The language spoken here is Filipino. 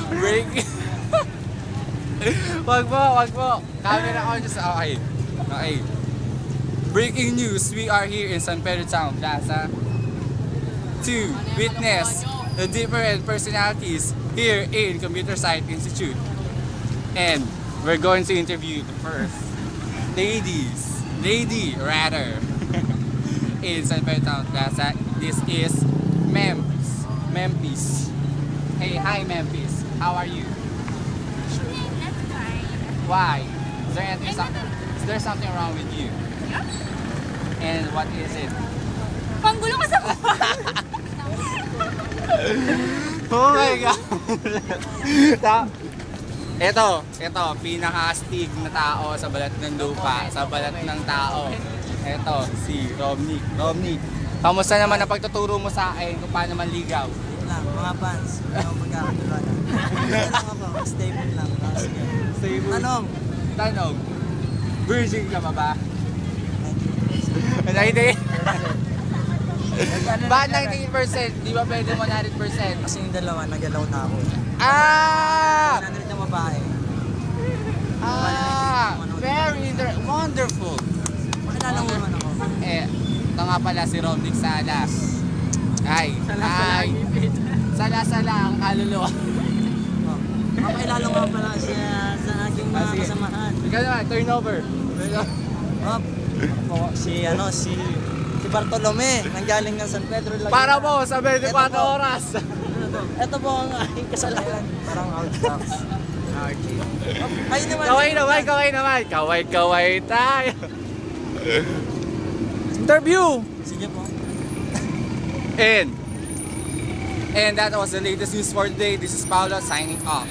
Break. Wag mo. Camera on just okay. Okay. Breaking news, we are here in San Pedro Town Plaza to witness the different personalities here in Computer Science Institute. And we're going to interview the first lady rather, in San Pedro Town Plaza. This is Memphis. Hey, hi Memphis. How are you? Actually, I'm fine. Why? Is there something wrong with you? Yeah? And what is it? Panggulo ka sa mukha. Oh my God! Ito, pinaka-astig na tao sa balat ng lupa, sa balat ng tao. Ito, si Romnick. Romnick, kamusta naman ang pagtuturo mo sa akin kung paano manligaw? Yun lang, mga fans. Ano magkakatiwala. Yan lang ako, stable lang. Sige. Stable. Tanong. Tanong, virgin ka pa ba? 90%? Bakit 19%? Di ba pwede 100%? Kasi yung dalawa, nagalaw na ako. Ah! 100 na babae. Wonderful. Makilala mo naman ako. Ito nga pala si Romnick Salas. Sala ang kaluluwa. Oh. Makilala nga pala siya sa aking mga Sige. kasamahan. Ikaw naman, turnover. Si Bartolome, nanggaling ng San Pedro Laguna. Para po sa 24 Ito po. oras. Ito po ang aking kasalanan. Parang outdoors. Ayun naman. Kaway tayo. Interview. Sige po. And that was the latest news for today. This is Paolo signing off.